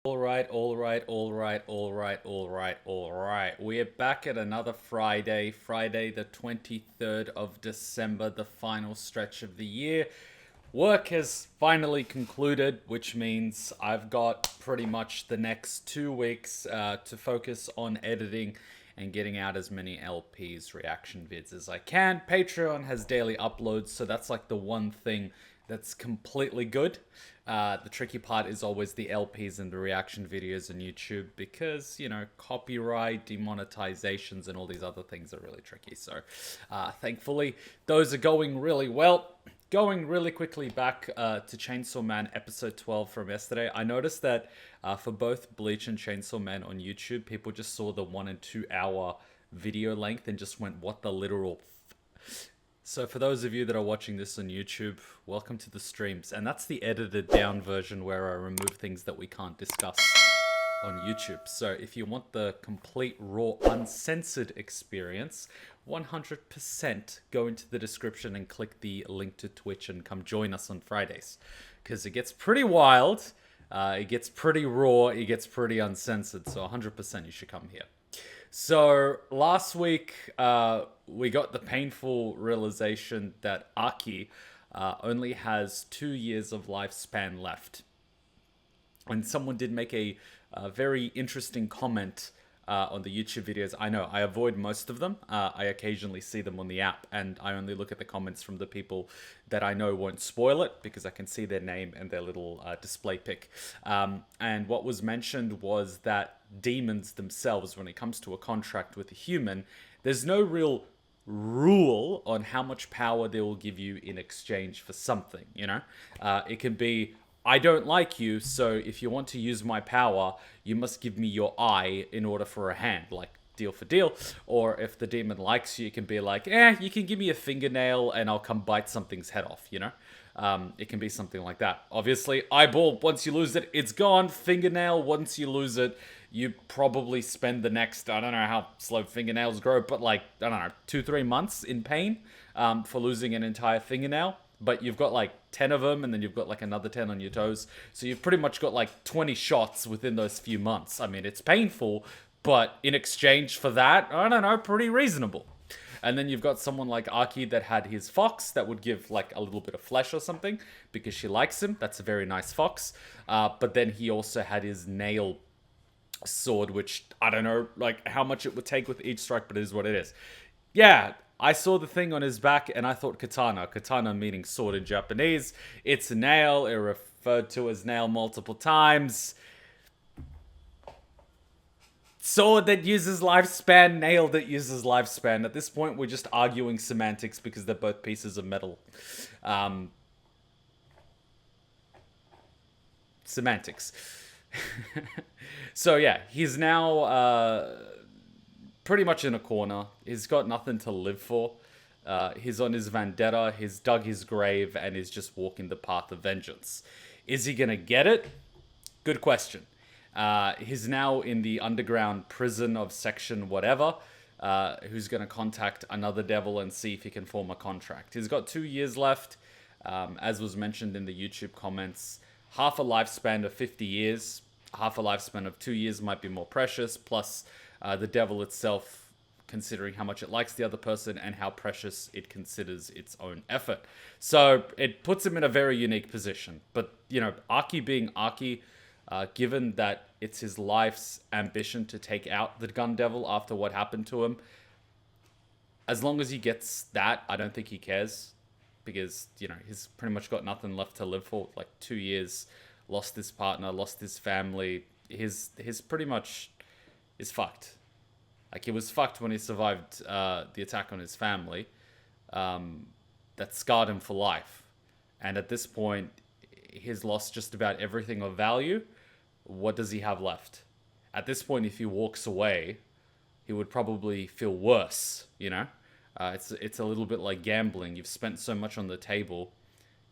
All right. We're back at another Friday, Friday the 23rd of December, the final stretch of the year. Work has finally concluded, which means I've got pretty much the next 2 weeks to focus on editing and getting out as many LPs, reaction vids as I can. Patreon has daily uploads, so that's like the one thing that's completely good. The tricky part is always the LPs and the reaction videos on YouTube because, copyright, demonetizations, and all these other things are really tricky. So, thankfully, those are going really well. Going really quickly back to Chainsaw Man episode 12 from yesterday, I noticed that for both Bleach and Chainsaw Man on YouTube, people just saw the 1 and 2 hour video length and just went, what the literal So for those of you that are watching this on YouTube, welcome to the streams. And that's the edited down version where I remove things that we can't discuss on YouTube. So if you want the complete, raw, uncensored experience, 100% go into the description and click the link to Twitch and come join us on Fridays. Because it gets pretty wild, it gets pretty raw, it gets pretty uncensored. So 100% you should come here. So last week, we got the painful realization that Aki only has 2 years of lifespan left. And someone did make a very interesting comment on the YouTube videos. I know, I avoid most of them. I occasionally see them on the app, and I only look at the comments from the people that I know won't spoil it, because I can see their name and their little display pic. And what was mentioned was that demons themselves, when it comes to a contract with a human, there's no real rule on how much power they will give you in exchange for something, It can be, I don't like you, so if you want to use my power, you must give me your eye in order for a hand, like deal for deal. Or if the demon likes you, it can be like, you can give me a fingernail and I'll come bite something's head off, It can be something like that. Obviously, eyeball, once you lose it, it's gone. Fingernail, once you lose it, you probably spend the next, I don't know how slow fingernails grow, but like, I don't know, 2-3 months in pain for losing an entire fingernail. But you've got like 10 of them, and then you've got like another 10 on your toes. So you've pretty much got like 20 shots within those few months. I mean, it's painful, but in exchange for that, I don't know, pretty reasonable. And then you've got someone like Aki that had his fox that would give like a little bit of flesh or something because she likes him. That's a very nice fox. But then he also had his nail sword, which I don't know like how much it would take with each strike, but it is what it is. Yeah, I saw the thing on his back and I thought katana. Katana meaning sword in Japanese. It's a nail. It referred to as nail multiple times. Sword that uses lifespan, nail that uses lifespan. At this point, we're just arguing semantics because they're both pieces of metal. Semantics. So yeah, he's now pretty much in a corner. He's got nothing to live for. He's on his vendetta. He's dug his grave and is just walking the path of vengeance. Is he gonna get it? Good question. He's now in the underground prison of section whatever, who's going to contact another devil and see if he can form a contract. He's got 2 years left, as was mentioned in the YouTube comments. Half a lifespan of 50 years, half a lifespan of 2 years might be more precious, plus the devil itself, considering how much it likes the other person and how precious it considers its own effort. So it puts him in a very unique position. But, Aki being Aki, given that it's his life's ambition to take out the gun devil after what happened to him, as long as he gets that, I don't think he cares. Because, he's pretty much got nothing left to live for. Like 2 years, lost his partner, lost his family. His pretty much is fucked. Like, he was fucked when he survived the attack on his family. That scarred him for life. And at this point, he's lost just about everything of value. What does he have left? At this point, if he walks away, he would probably feel worse, It's a little bit like gambling. You've spent so much on the table,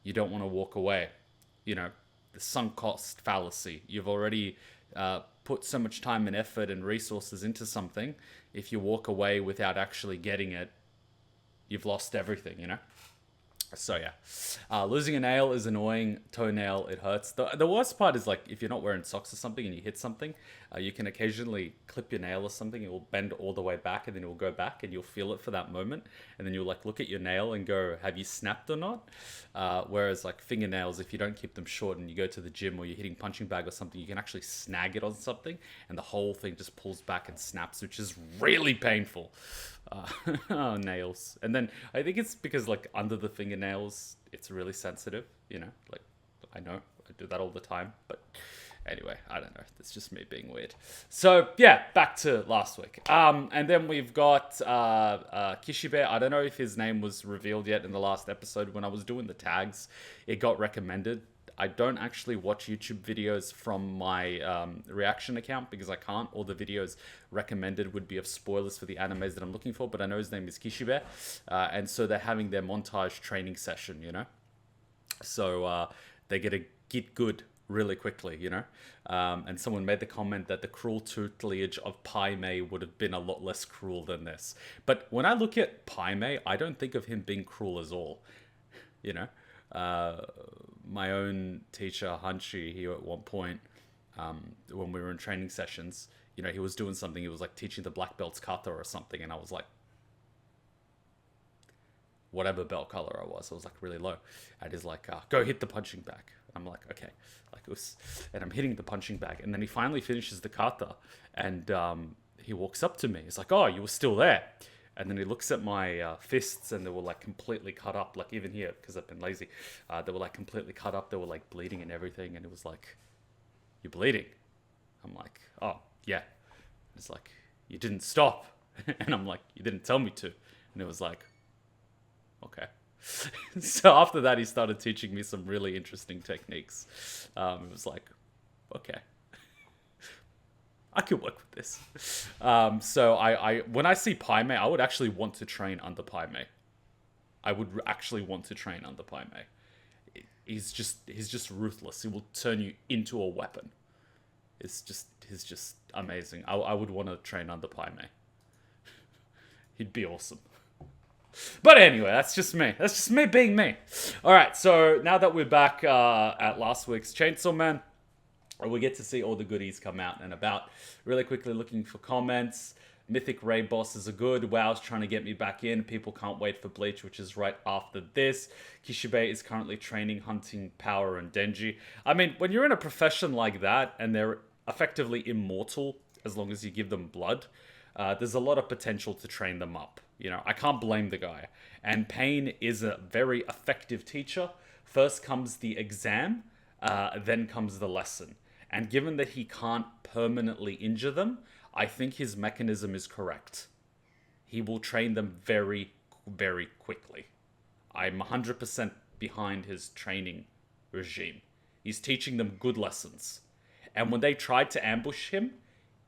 you don't want to walk away. The sunk cost fallacy. You've already put so much time and effort and resources into something. If you walk away without actually getting it, you've lost everything, So yeah, losing a nail is annoying. Toenail, it hurts. The worst part is like if you're not wearing socks or something and you hit something, you can occasionally clip your nail or something. It will bend all the way back and then it will go back and you'll feel it for that moment. And then you'll like look at your nail and go, have you snapped or not? Whereas like fingernails, if you don't keep them short and you go to the gym or you're hitting punching bag or something, you can actually snag it on something and the whole thing just pulls back and snaps, which is really painful. Oh, nails. And then I think it's because like under the fingernails, it's really sensitive, you know, like I know I do that all the time, but anyway, I don't know. That's just me being weird. So yeah, back to last week. And then we've got Kishibe. I don't know if his name was revealed yet in the last episode. When I was doing the tags, it got recommended. I don't actually watch YouTube videos from my reaction account because I can't. All the videos recommended would be of spoilers for the animes that I'm looking for, but I know his name is Kishibe. And so they're having their montage training session, you know? So they get good really quickly, you know? And someone made the comment that the cruel tutelage of Paimei would have been a lot less cruel than this. But when I look at Paimei, I don't think of him being cruel at all, you know? My own teacher, Hanshi, he at one point, when we were in training sessions, you know, he was doing something, he was like teaching the black belts kata or something, and I was like, whatever belt color I was like really low. And he's like, go hit the punching bag. I'm like, okay. Like it was, and I'm hitting the punching bag, and then he finally finishes the kata, and he walks up to me. He's like, oh, you were still there. And then he looks at my fists, and they were like completely cut up, like even here, because I've been lazy. They were like completely cut up. They were like bleeding and everything. And it was like, you're bleeding. I'm like, oh, yeah. It's like, you didn't stop. And I'm like, you didn't tell me to. And it was like, okay. So after that, he started teaching me some really interesting techniques. It was like, okay. I could work with this. So I when I see Paimei, I would actually want to train under Paimei. I would actually want to train under Paimei. He's just ruthless. He will turn you into a weapon. He's just amazing. I would want to train under Paimei. He'd be awesome. But anyway, that's just me. That's just me being me. All right, so now that we're back at last week's Chainsaw Man, we get to see all the goodies come out and about. Really quickly looking for comments. Mythic raid bosses are good. WoW's trying to get me back in. People can't wait for Bleach, which is right after this. Kishibe is currently training hunting power and Denji. I mean, when you're in a profession like that and they're effectively immortal as long as you give them blood, there's a lot of potential to train them up. You know, I can't blame the guy. And Pain is a very effective teacher. First comes the exam, then comes the lesson. And given that he can't permanently injure them, I think his mechanism is correct. He will train them very, very quickly. I'm 100% behind his training regime. He's teaching them good lessons. And when they tried to ambush him,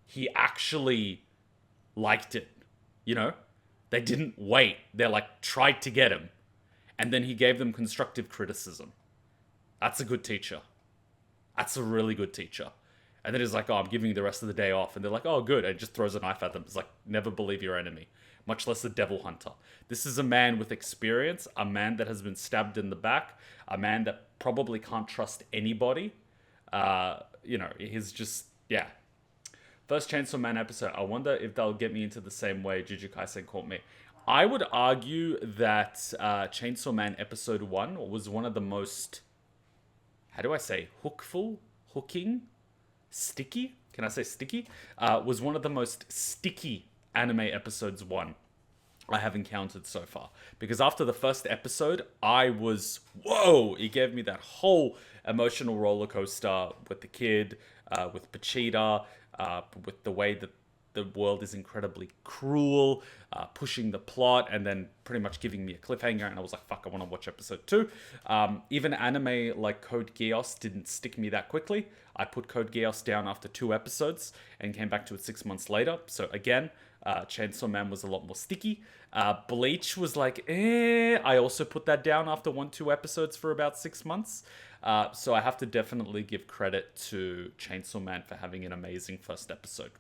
he actually liked it. You know? They didn't wait. They like tried to get him. And then he gave them constructive criticism. That's a good teacher. That's a really good teacher. And then he's like, oh, I'm giving you the rest of the day off. And they're like, oh, good. And just throws a knife at them. It's like, never believe your enemy. Much less a devil hunter. This is a man with experience. A man that has been stabbed in the back. A man that probably can't trust anybody. You know, he's just, yeah. First Chainsaw Man episode. I wonder if they'll get me into the same way Jujutsu Kaisen caught me. I would argue that Chainsaw Man episode 1 was one of the most, how do I say, hooking, sticky? Can I say sticky? Was one of the most sticky anime episodes 1 I have encountered so far. Because after the first episode, I was, whoa! It gave me that whole emotional roller coaster with the kid, with Pochita, with the way that the world is incredibly cruel, pushing the plot, and then pretty much giving me a cliffhanger, and I was like, fuck, I want to watch episode 2. Even anime like Code Geass didn't stick me that quickly. I put Code Geass down after 2 episodes, and came back to it 6 months later. So again, Chainsaw Man was a lot more sticky. Bleach was like, I also put that down after 1-2 episodes for about 6 months. So I have to definitely give credit to Chainsaw Man for having an amazing first episode.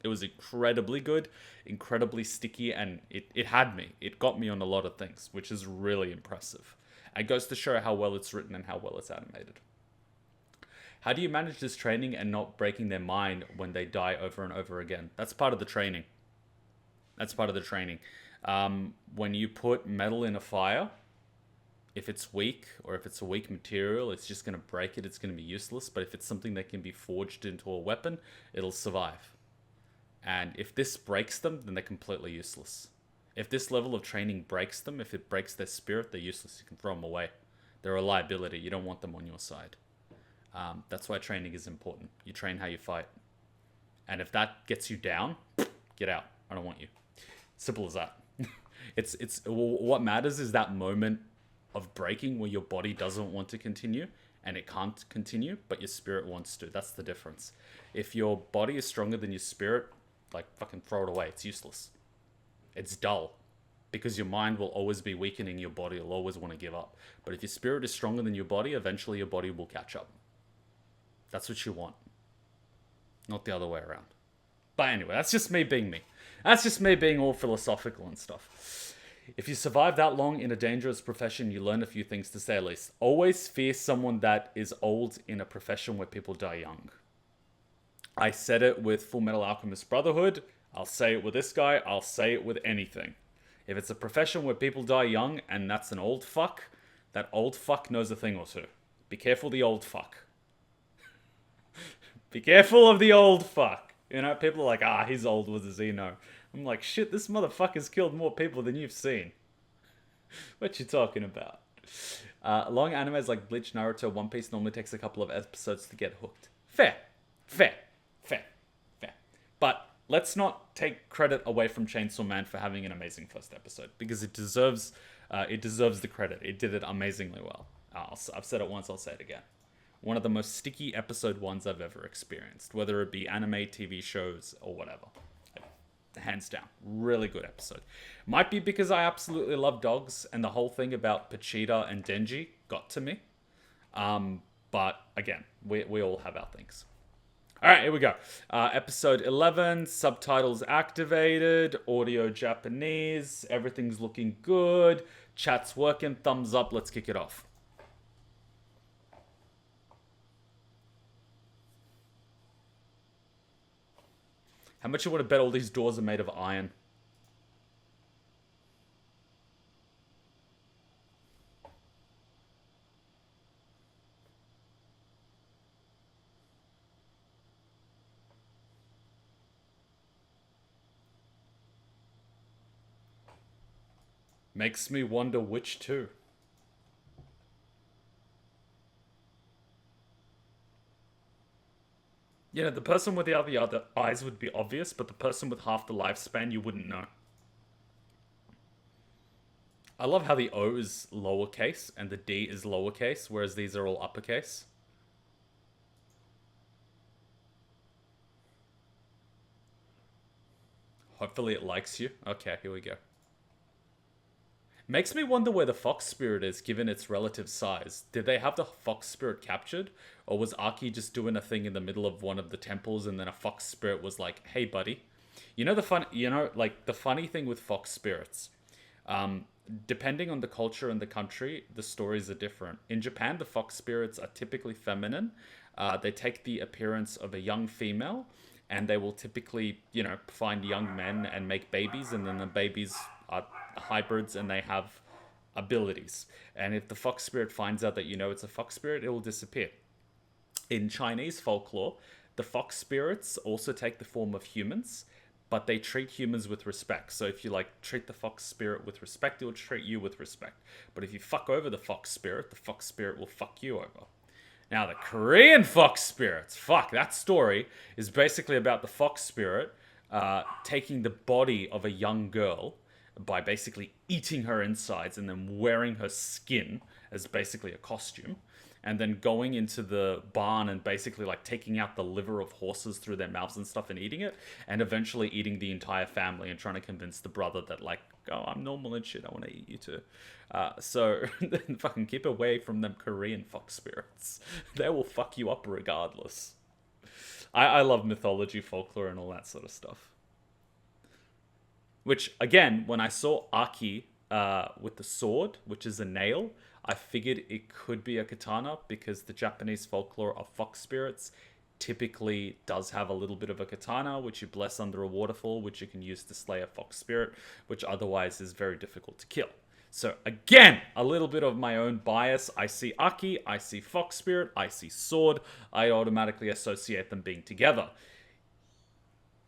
It was incredibly good, incredibly sticky, and it had me. It got me on a lot of things, which is really impressive. It goes to show how well it's written and how well it's animated. How do you manage this training and not breaking their mind when they die over and over again? That's part of the training. When you put metal in a fire, if it's weak or if it's a weak material, it's just going to break it. It's going to be useless. But if it's something that can be forged into a weapon, it'll survive. And if this breaks them, then they're completely useless. If this level of training breaks them, if it breaks their spirit, they're useless. You can throw them away. They're a liability. You don't want them on your side. That's why training is important. You train how you fight. And if that gets you down, get out. I don't want you. Simple as that. It's what matters is that moment of breaking where your body doesn't want to continue and it can't continue, but your spirit wants to. That's the difference. If your body is stronger than your spirit, like, fucking throw it away. It's useless. It's dull. Because your mind will always be weakening your body. You'll always want to give up. But if your spirit is stronger than your body, eventually your body will catch up. That's what you want. Not the other way around. But anyway, that's just me being me. That's just me being all philosophical and stuff. If you survive that long in a dangerous profession, you learn a few things, to say at least. Always fear someone that is old in a profession where people die young. I said it with Full Metal Alchemist Brotherhood. I'll say it with this guy. I'll say it with anything. If it's a profession where people die young and that's an old fuck, that old fuck knows a thing or two. Be careful of the old fuck. Be careful of the old fuck. You know, people are like, he's old, what does he know? I'm like, shit, this motherfucker's killed more people than you've seen. What you talking about? Long animes like Bleach, Naruto, One Piece normally takes a couple of episodes to get hooked. Fair. But let's not take credit away from Chainsaw Man for having an amazing first episode, because it deserves the credit. It did it amazingly well. I've said it once, I'll say it again. One of the most sticky episode ones I've ever experienced, whether it be anime, TV shows, or whatever. Hands down. Really good episode. Might be because I absolutely love dogs, and the whole thing about Pochita and Denji got to me. But again, we all have our things. Alright, here we go. Episode 11, subtitles activated, audio Japanese, everything's looking good, chat's working, thumbs up, let's kick it off. How much you want to bet all these doors are made of iron? Makes me wonder which two. You know, the person with the other eyes would be obvious, but the person with half the lifespan, you wouldn't know. I love how the O is lowercase and the D is lowercase, whereas these are all uppercase. Hopefully it likes you. Okay, here we go. Makes me wonder where the fox spirit is, given its relative size. Did they have the fox spirit captured? Or was Aki just doing a thing in the middle of one of the temples and then a fox spirit was like, hey buddy. You know the funny thing with fox spirits, depending on the culture and the country, the stories are different. In Japan, the fox spirits are typically feminine. They take the appearance of a young female, and they will typically, find young men and make babies, and then the babies are hybrids and they have abilities. And if the fox spirit finds out that it's a fox spirit, it will disappear. In Chinese folklore, the fox spirits also take the form of humans, but they treat humans with respect. So if you treat the fox spirit with respect, it will treat you with respect. But if you fuck over the fox spirit will fuck you over. Now the Korean fox spirits, that story is basically about the fox spirit taking the body of a young girl by basically eating her insides and then wearing her skin as basically a costume, and then going into the barn and basically taking out the liver of horses through their mouths and stuff and eating it, and eventually eating the entire family and trying to convince the brother that I'm normal and shit, I want to eat you too. So then fucking keep away from them Korean fox spirits. They will fuck you up regardless. I love mythology, folklore, and all that sort of stuff. Which, again, when I saw Aki with the sword, which is a nail, I figured it could be a katana because the Japanese folklore of fox spirits typically does have a little bit of a katana, which you bless under a waterfall, which you can use to slay a fox spirit, which otherwise is very difficult to kill. So again, a little bit of my own bias. I see Aki, I see fox spirit, I see sword. I automatically associate them being together.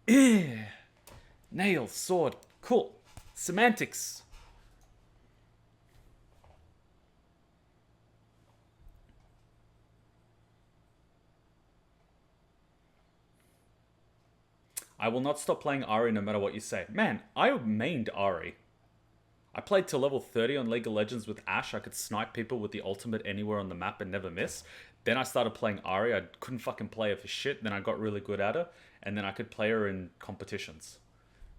Nail, sword, cool. Semantics. I will not stop playing Ahri no matter what you say. Man, I mained Ahri. I played to level 30 on League of Legends with Ashe. I could snipe people with the ultimate anywhere on the map and never miss. Then I started playing Ahri. I couldn't fucking play her for shit. Then I got really good at her. And then I could play her in competitions.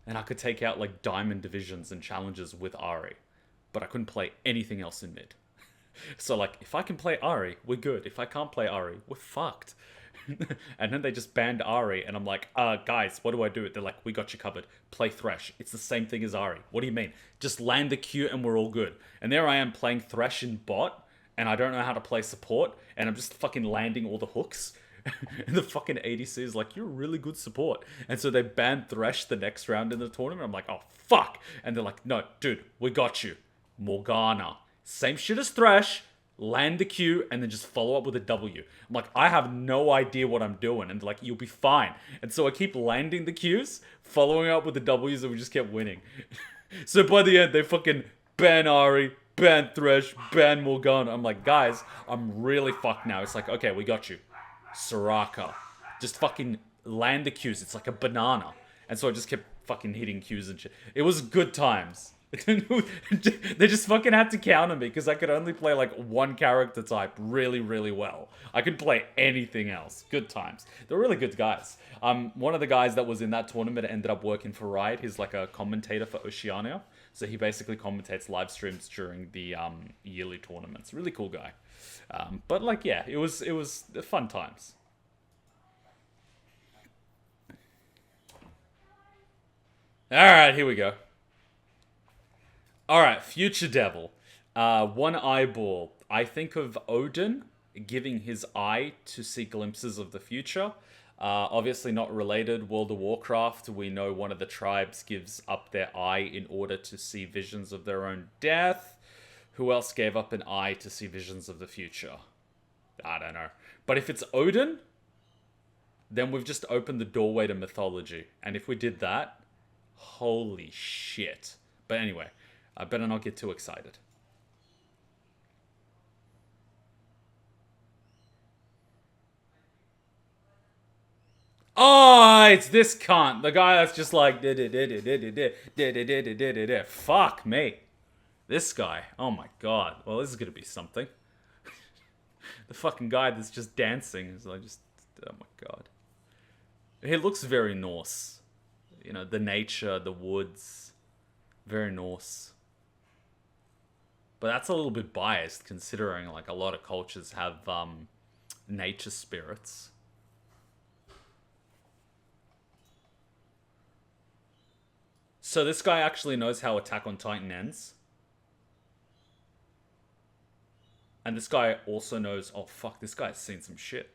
And I could take out like diamond divisions and challenges with Ahri. But I couldn't play anything else in mid. So like, if I can play Ahri, we're good. If I can't play Ahri, we're fucked. And then they just banned Ahri, and I'm like, guys, what do I do? They're like, we got you covered. Play Thresh. It's the same thing as Ahri. What do you mean? Just land the Q and we're all good. And there I am playing Thresh in bot, and I don't know how to play support, and I'm just fucking landing all the hooks. And the fucking ADC is like, you're really good support. And so they banned Thresh the next round in the tournament. I'm like, oh, fuck. And they're like, no, dude, we got you. Morgana. Same shit as Thresh. Land the Q, and then just follow up with a W. I'm like, I have no idea what I'm doing. And they're like, you'll be fine. And so I keep landing the Qs, following up with the Ws, and we just kept winning. So by the end, they fucking ban Ahri, ban Thresh, ban Morgana. I'm like, guys, I'm really fucked now. It's like, okay, we got you. Soraka. Just fucking land the Qs. It's like a banana. And so I just kept fucking hitting Qs and shit. It was good times. They just fucking had to counter me because I could only play like one character type really, really well. I could play anything else. Good times. They're really good guys. One of the guys that was in that tournament ended up working for Riot. He's like a commentator for Oceania. So he basically commentates live streams during the yearly tournaments. Really cool guy. But like, yeah, it was fun times. All right, here we go. Alright, Future Devil. One eyeball. I think of Odin giving his eye to see glimpses of the future. Obviously not related. World of Warcraft, we know one of the tribes gives up their eye in order to see visions of their own death. Who else gave up an eye to see visions of the future? I don't know. But if it's Odin, then we've just opened the doorway to mythology. And if we did that, holy shit. But anyway, I better not get too excited. Oh, it's this cunt. The guy that's just like... Fuck me. This guy. Oh my god. Well, this is gonna be something. The fucking guy that's just dancing is like just... Oh my god. He looks very Norse. You know, the nature, the woods. Very Norse. But that's a little bit biased considering like a lot of cultures have nature spirits. So this guy actually knows how Attack on Titan ends. And this guy also knows, oh fuck, this guy's seen some shit.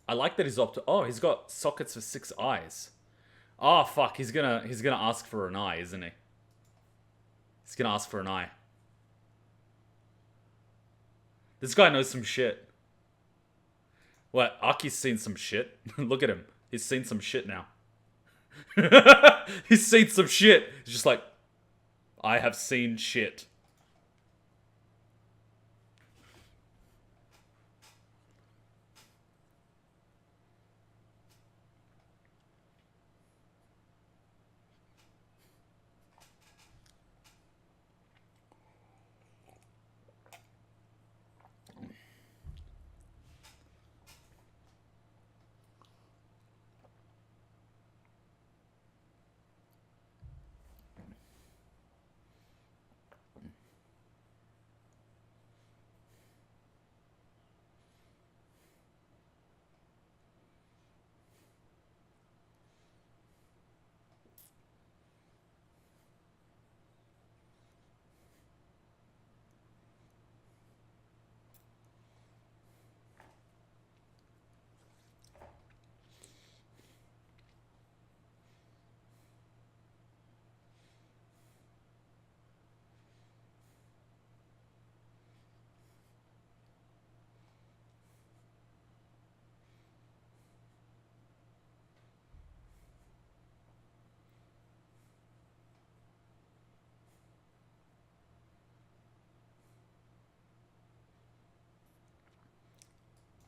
I like that he's he's got sockets for 6 eyes. Oh fuck, he's gonna ask for an eye, isn't he? He's gonna ask for an eye. This guy knows some shit. What? Aki's seen some shit? Look at him. He's seen some shit now. He's seen some shit. He's just like, I have seen shit.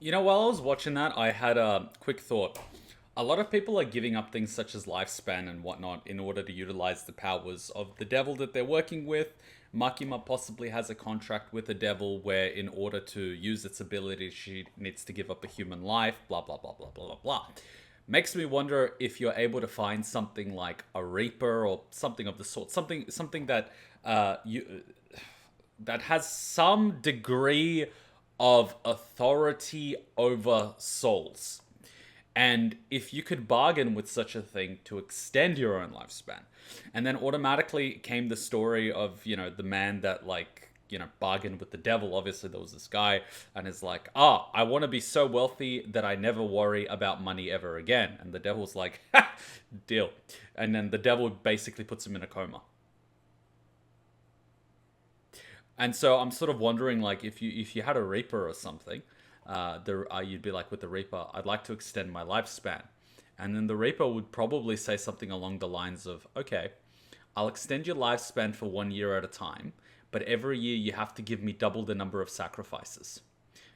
You know, while I was watching that, I had a quick thought. A lot of people are giving up things such as lifespan and whatnot in order to utilize the powers of the devil that they're working with. Makima possibly has a contract with the devil where, in order to use its ability, she needs to give up a human life, blah, blah, blah, blah, blah, blah, blah. Makes me wonder if you're able to find something like a Reaper or something of the sort. Something that you that has some degree of authority over souls. And if you could bargain with such a thing to extend your own lifespan, and then automatically came the story of, the man that, like, bargained with the devil. Obviously, there was this guy, and is like, I want to be so wealthy that I never worry about money ever again. And the devil's like, ha, deal. And then the devil basically puts him in a coma. And so I'm sort of wondering, like, if you had a Reaper or something, you'd be like with the Reaper, I'd like to extend my lifespan. And then the Reaper would probably say something along the lines of, okay, I'll extend your lifespan for 1 year at a time, but every year you have to give me double the number of sacrifices.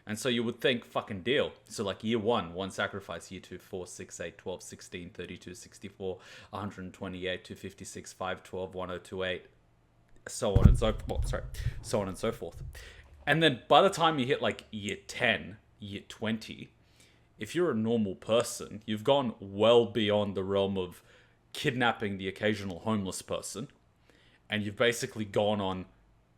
And so you would think, fucking deal. So like year 1, 1 sacrifice, year 2, 4, 6, 8, 12, 16, 32, 64, 128, 256, 5, 12, 1028, so on and so forth. So on and so forth. And then by the time you hit like year 10, year 20, if you're a normal person, you've gone well beyond the realm of kidnapping the occasional homeless person. And you've basically gone on,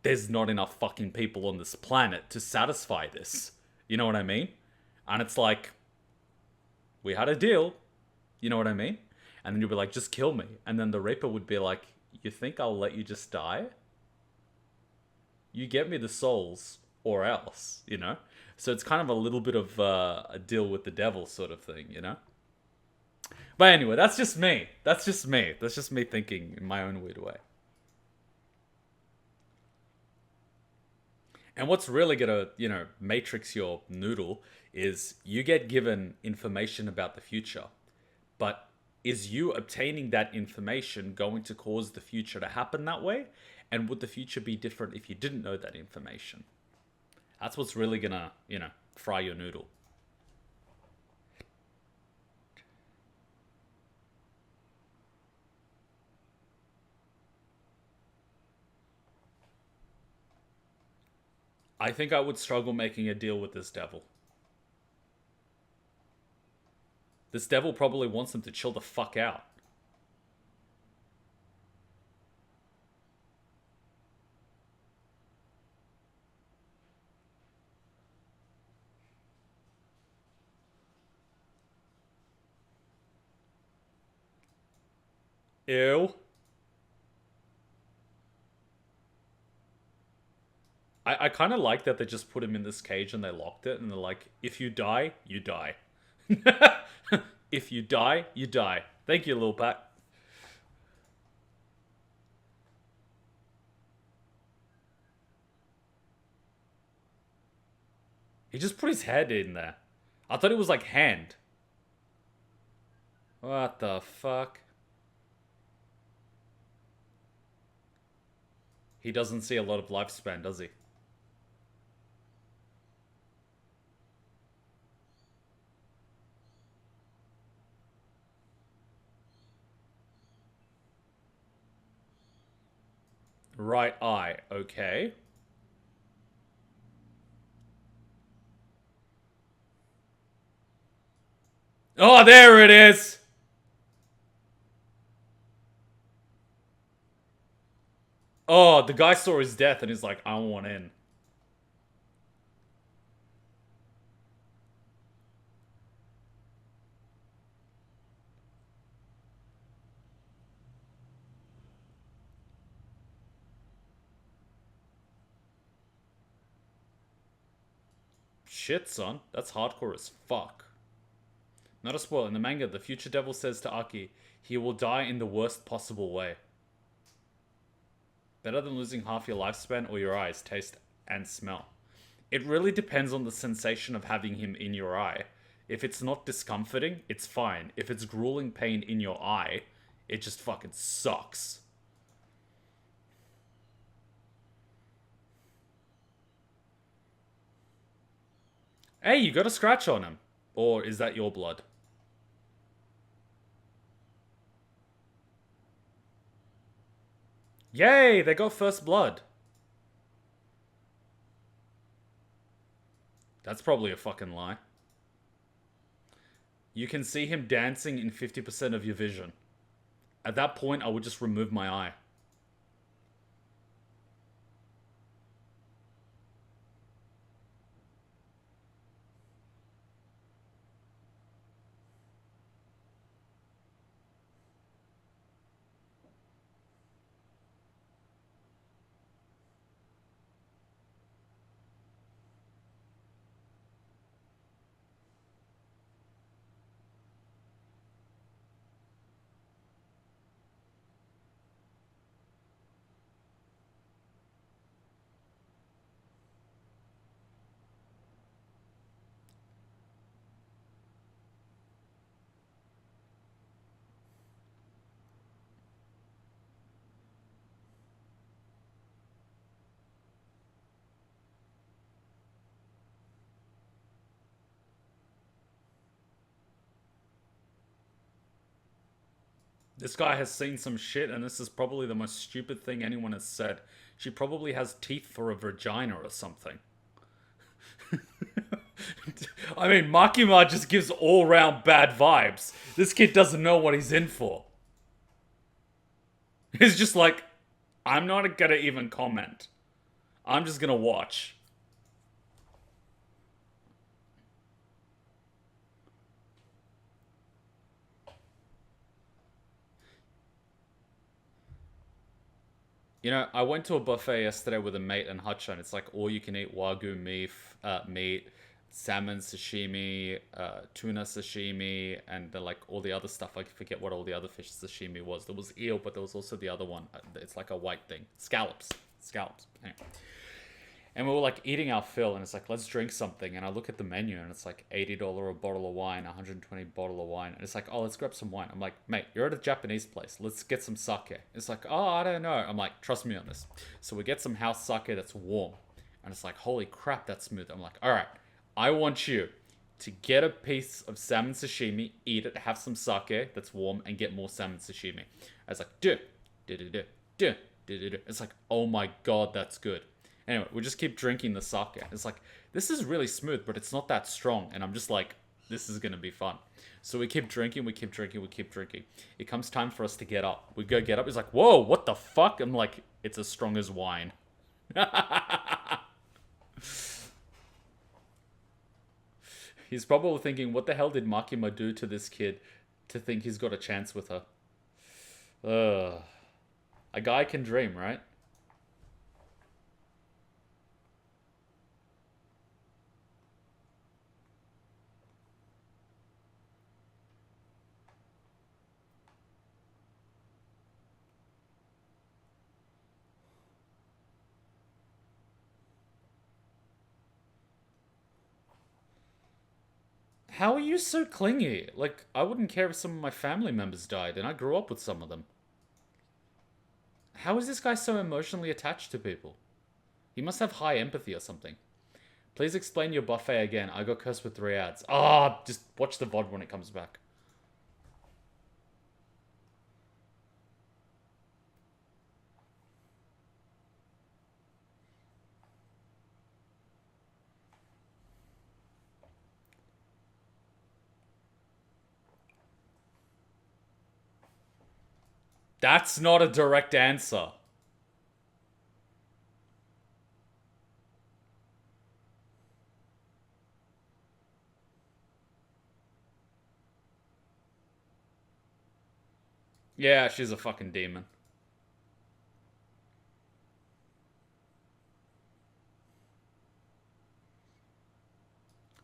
there's not enough fucking people on this planet to satisfy this. You know what I mean? And it's like, we had a deal. You know what I mean? And then you'll be like, just kill me. And then the Reaper would be like, you think I'll let you just die? You get me the souls, or else, So it's kind of a little bit of a deal with the devil sort of thing, But anyway, that's just me. That's just me thinking in my own weird way. And what's really gonna, matrix your noodle is you get given information about the future, but is you obtaining that information going to cause the future to happen that way? And would the future be different if you didn't know that information? That's what's really gonna, fry your noodle. I think I would struggle making a deal with this devil. This devil probably wants them to chill the fuck out. Ew. I kind of like that they just put him in this cage and they locked it and they're like, if you die, you die. If you die, you die. Thank you, Lil Pat. He just put his head in there. I thought it was like hand. What the fuck? He doesn't see a lot of lifespan, does he? Right eye, okay. Oh, there it is! Oh, the guy saw his death and he's like, I want in. Shit, son. That's hardcore as fuck. Not a spoil. In the manga, the future devil says to Aki, he will die in the worst possible way. Better than losing half your lifespan or your eyes, taste, and smell. It really depends on the sensation of having him in your eye. If it's not discomforting, it's fine. If it's grueling pain in your eye, it just fucking sucks. Hey, you got a scratch on him. Or is that your blood? Yay, they got first blood. That's probably a fucking lie. You can see him dancing in 50% of your vision. At that point, I would just remove my eye. This guy has seen some shit, and this is probably the most stupid thing anyone has said. She probably has teeth for a vagina or something. I mean, Makima just gives all-round bad vibes. This kid doesn't know what he's in for. He's just like, I'm not gonna even comment. I'm just gonna watch. You know, I went to a buffet yesterday with a mate in Hutchon. It's like all you can eat wagyu meat, salmon sashimi, tuna sashimi, and like all the other stuff. I forget what all the other fish sashimi was. There was eel, but there was also the other one. It's like a white thing. Scallops. Scallops. Anyway. And we were like eating our fill, and it's like, let's drink something. And I look at the menu, and it's like $80 a bottle of wine, 120 bottle of wine. And it's like, oh, let's grab some wine. I'm like, mate, you're at a Japanese place. Let's get some sake. It's like, oh, I don't know. I'm like, trust me on this. So we get some house sake that's warm. And it's like, holy crap, that's smooth. I'm like, all right, I want you to get a piece of salmon sashimi, eat it, have some sake that's warm, and get more salmon sashimi. I was like, do. It's like, oh my god, that's good. Anyway, we just keep drinking the sake. It's like, this is really smooth, but it's not that strong. And I'm just like, this is going to be fun. So we keep drinking, we keep drinking, we keep drinking. It comes time for us to get up. We go get up. He's like, whoa, what the fuck? I'm like, it's as strong as wine. He's probably thinking, what the hell did Makima do to this kid to think he's got a chance with her? A guy can dream, right? How are you so clingy? Like, I wouldn't care if some of my family members died, and I grew up with some of them. How is this guy so emotionally attached to people? He must have high empathy or something. Please explain your buffet again. I got cursed with 3 ads. Ah, just watch the VOD when it comes back. That's not a direct answer. Yeah, she's a fucking demon.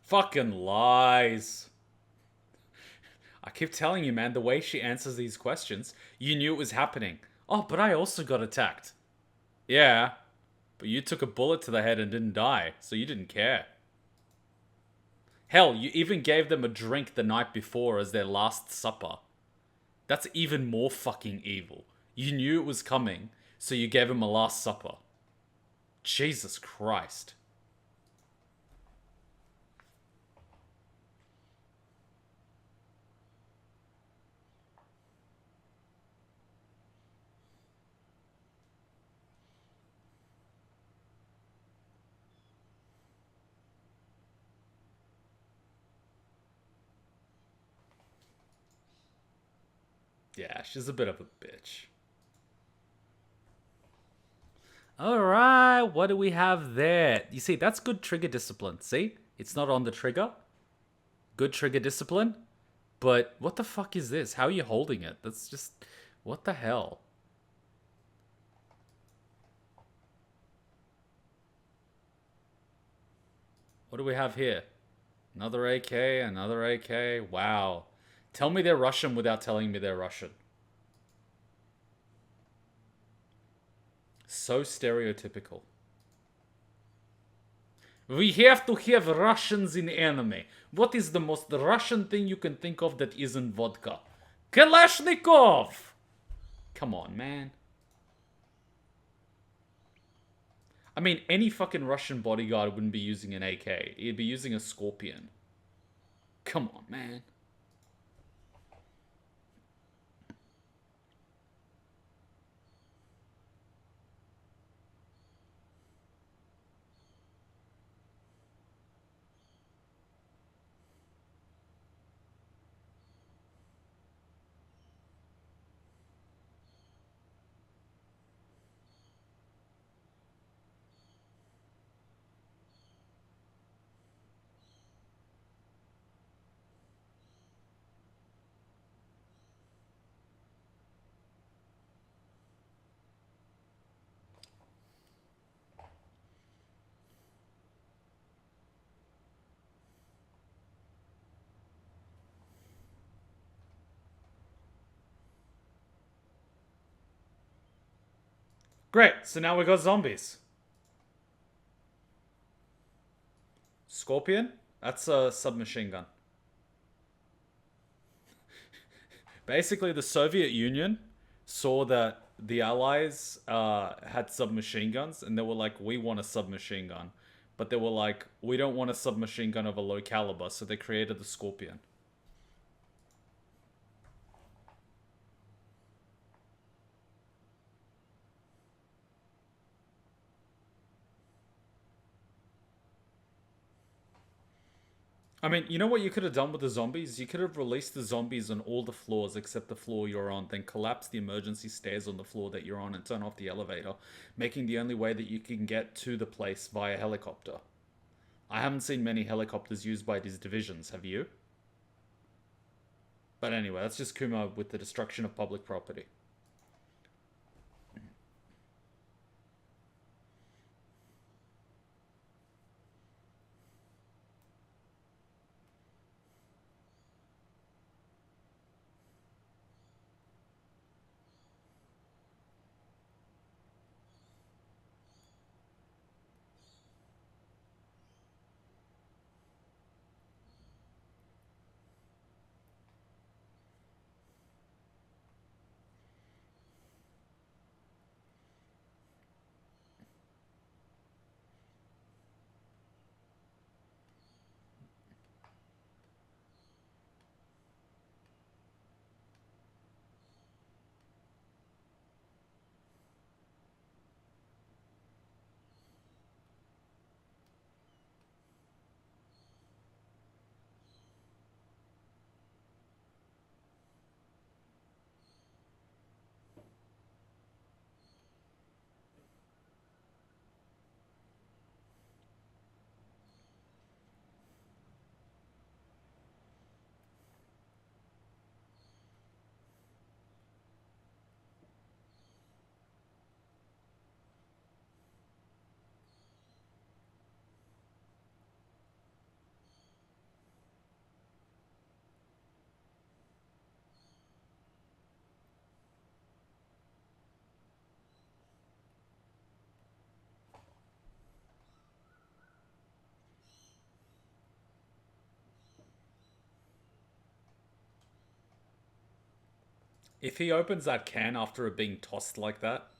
Fucking lies. I keep telling you, man, the way she answers these questions, you knew it was happening. Oh, but I also got attacked. Yeah, but you took a bullet to the head and didn't die, so you didn't care. Hell, you even gave them a drink the night before as their last supper. That's even more fucking evil. You knew it was coming, so you gave him a last supper. Jesus Christ. Yeah, she's a bit of a bitch. Alright, what do we have there? You see, that's good trigger discipline. See? It's not on the trigger. Good trigger discipline. But what the fuck is this? How are you holding it? That's just... What the hell? What do we have here? Another AK, another AK. Wow. Tell me they're Russian without telling me they're Russian. So stereotypical. We have to have Russians in anime. What is the most Russian thing you can think of that isn't vodka? Kalashnikov! Come on, man. I mean, any fucking Russian bodyguard wouldn't be using an AK. He'd be using a Scorpion. Come on, man. Great, so now we got zombies. Scorpion? That's a submachine gun. Basically, the Soviet Union saw that the Allies had submachine guns, and they were like, we want a submachine gun. But they were like, we don't want a submachine gun of a low caliber, so they created the Scorpion. I mean, you know what you could have done with the zombies? You could have released the zombies on all the floors except the floor you're on, then collapse the emergency stairs on the floor that you're on and turn off the elevator, making the only way that you can get to the place via helicopter. I haven't seen many helicopters used by these divisions, have you? But anyway, that's just Kuma with the destruction of public property. If he opens that can after it being tossed like that,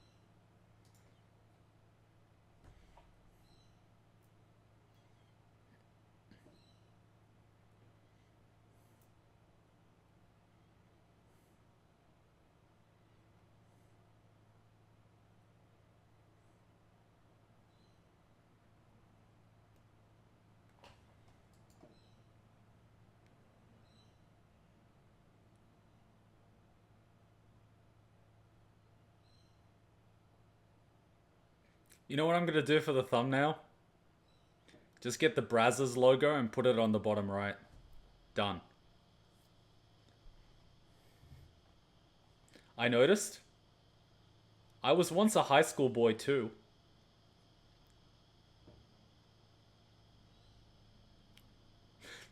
You know what I'm gonna do for the thumbnail? Just get the Brázzers logo and put it on the bottom right. Done. I noticed. I was once a high school boy too.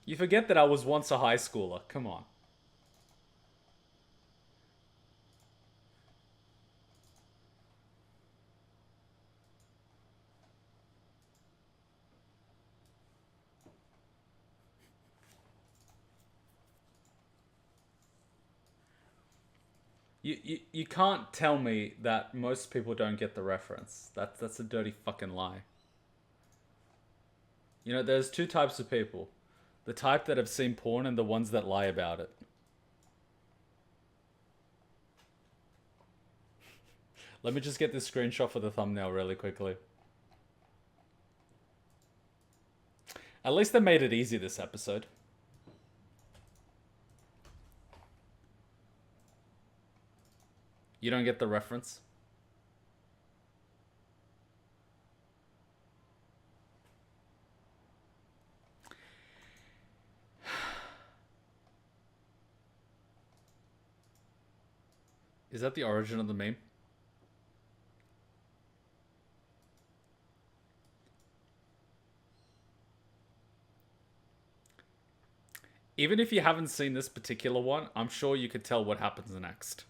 You forget that I was once a high schooler. Come on. You can't tell me that most people don't get the reference. That's a dirty fucking lie. You know, there's two types of people. The type that have seen porn and the ones that lie about it. Let me just get this screenshot for the thumbnail really quickly. At least they made it easy this episode. You don't get the reference? Is that the origin of the meme? Even if you haven't seen this particular one, I'm sure you could tell what happens next.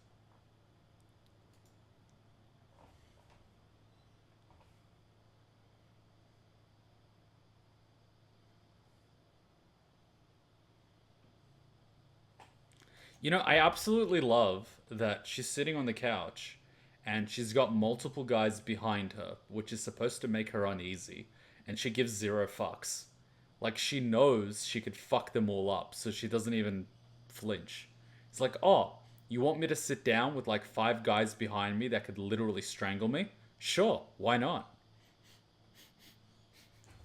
You know, I absolutely love that she's sitting on the couch and she's got multiple guys behind her, which is supposed to make her uneasy, and she gives zero fucks. Like, she knows she could fuck them all up, so she doesn't even flinch. It's like, oh, you want me to sit down with like 5 guys behind me that could literally strangle me? Sure, why not?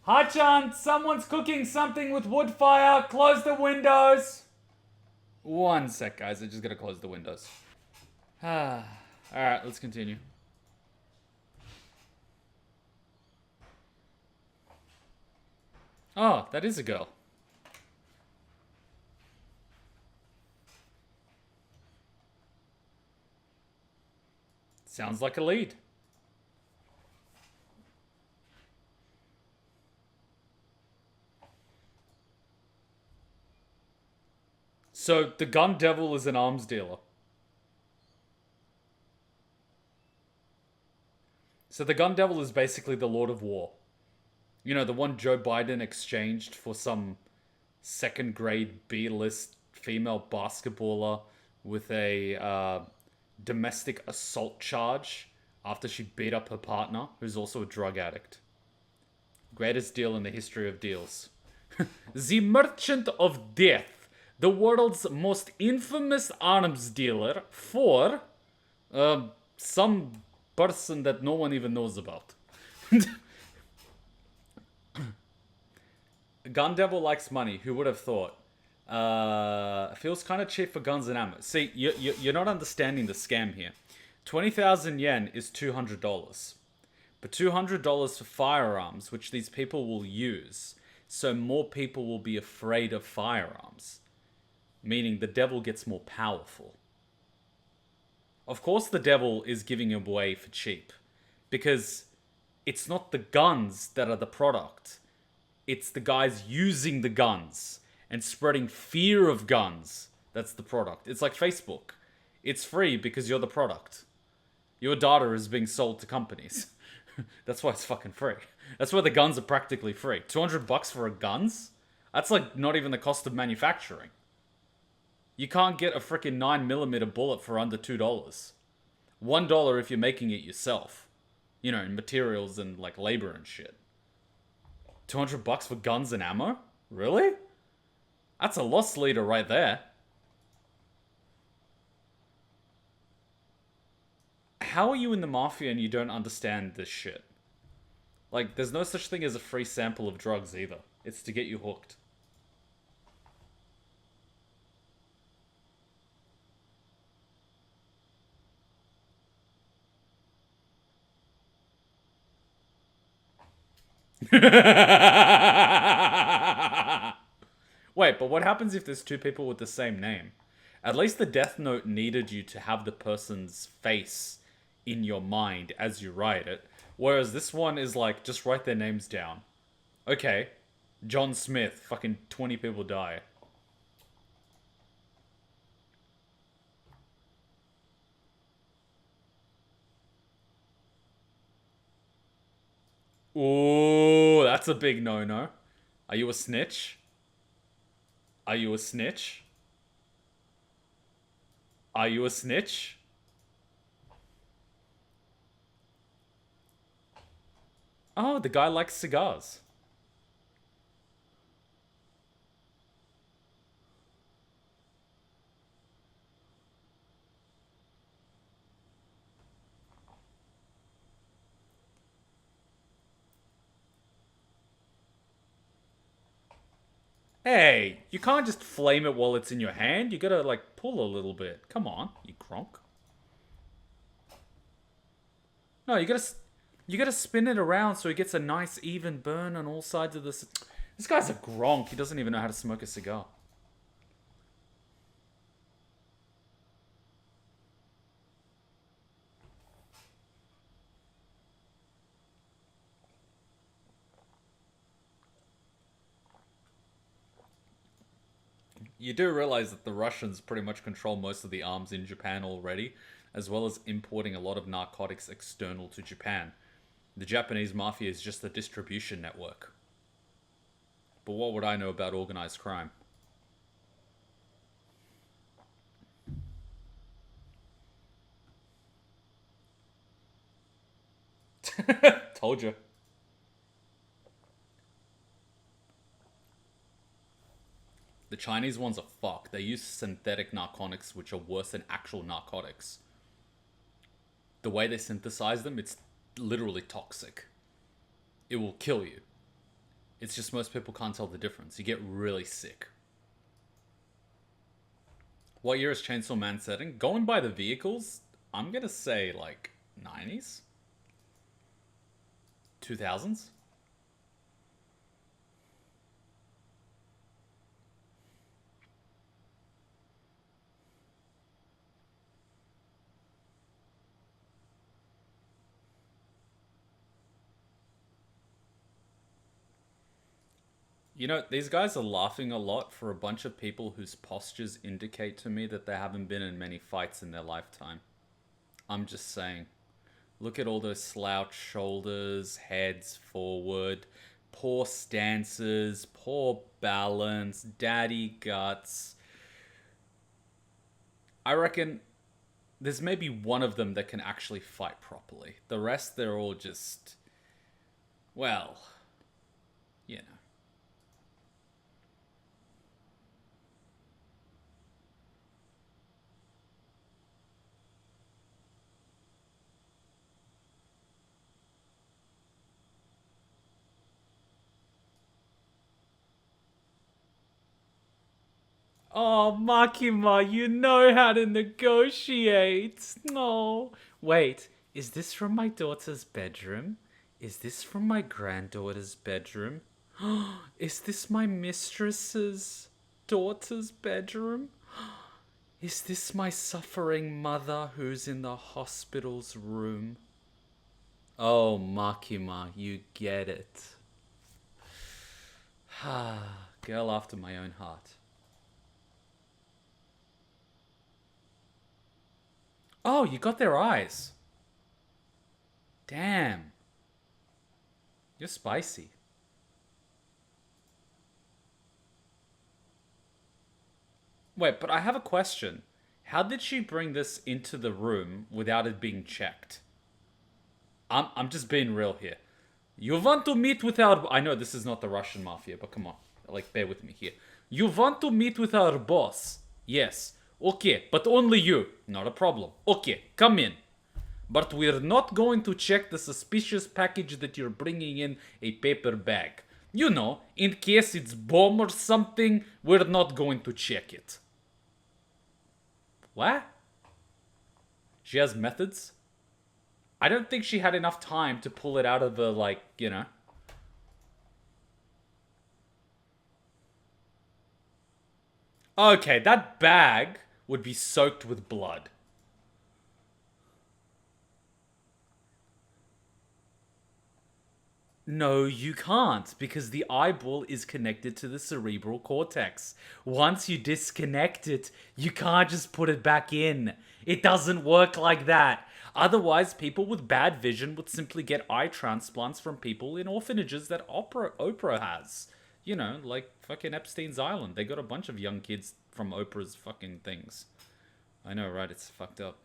Hachan, someone's cooking something with wood fire. Close the windows. One sec, guys. I just gotta close the windows. Alright, let's continue. Oh, that is a girl. Sounds like a lead. So, the gun devil is an arms dealer. So the gun devil is basically the Lord of War. You know, the one Joe Biden exchanged for some second grade B-list female basketballer with a domestic assault charge after she beat up her partner, who's also a drug addict. Greatest deal in the history of deals. The Merchant of Death, the world's most infamous arms dealer for some person that no one even knows about. Gun Devil likes money. Who would have thought? Feels kind of cheap for guns and ammo. See, you're not understanding the scam here. 20,000 yen is $200. But $200 for firearms, which these people will use, so more people will be afraid of firearms. Meaning the devil gets more powerful. Of course the devil is giving them away for cheap. Because it's not the guns that are the product. It's the guys using the guns and spreading fear of guns that's the product. It's like Facebook. It's free because you're the product. Your data is being sold to companies. That's why it's fucking free. That's why the guns are practically free. $200 for a guns? That's like not even the cost of manufacturing. You can't get a freaking 9mm bullet for under $2. $1 if you're making it yourself. You know, materials and like labor and shit. $200 for guns and ammo? Really? That's a loss leader right there. How are you in the mafia and you don't understand this shit? Like, there's no such thing as a free sample of drugs either. It's to get you hooked. Wait, but what happens if there's two people with the same name? At least the Death Note needed you to have the person's face in your mind as you write it. Whereas this one is like, just write their names down. Okay. John Smith. Fucking 20 people die. Ooh, that's a big no-no. Are you a snitch? Are you a snitch? Are you a snitch? Oh, the guy likes cigars. Hey, you can't just flame it while it's in your hand. You gotta, like, pull a little bit. Come on, you cronk. No, you gotta spin it around so it gets a nice even burn on all sides of this. This guy's a gronk. He doesn't even know how to smoke a cigar. You do realize that the Russians pretty much control most of the arms in Japan already, as well as importing a lot of narcotics external to Japan. The Japanese mafia is just a distribution network. But what would I know about organized crime? Told you. The Chinese ones are fucked. They use synthetic narcotics, which are worse than actual narcotics. The way they synthesize them, it's literally toxic. It will kill you. It's just most people can't tell the difference. You get really sick. What year is Chainsaw Man setting? Going by the vehicles, I'm gonna say like 90s? 2000s? You know, these guys are laughing a lot for a bunch of people whose postures indicate to me that they haven't been in many fights in their lifetime. I'm just saying. Look at all those slouched shoulders, heads forward, poor stances, poor balance, daddy guts. I reckon there's maybe one of them that can actually fight properly. The rest, they're all just, well, you know. Oh, Makima, you know how to negotiate. No. Wait, is this from my daughter's bedroom? Is this from my granddaughter's bedroom? Is this my mistress's daughter's bedroom? Is this my suffering mother who's in the hospital's room? Oh, Makima, you get it. Girl after my own heart. Oh, you got their eyes. Damn. You're spicy. Wait, but I have a question. How did she bring this into the room without it being checked? I'm just being real here. You want to meet with our... I know this is not the Russian mafia, but come on. Like, bear with me here. You want to meet with our boss? Yes. Okay, but only you. Not a problem. Okay, come in. But we're not going to check the suspicious package that you're bringing in a paper bag. You know, in case it's bomb or something, we're not going to check it. What? She has methods? I don't think she had enough time to pull it out of the, like, you know. Okay, that bag would be soaked with blood. No, you can't, because the eyeball is connected to the cerebral cortex. Once you disconnect it, you can't just put it back in. It doesn't work like that. Otherwise, people with bad vision would simply get eye transplants from people in orphanages that Oprah has. You know, like fucking Epstein's Island. They got a bunch of young kids from Oprah's fucking things. I know, right? It's fucked up.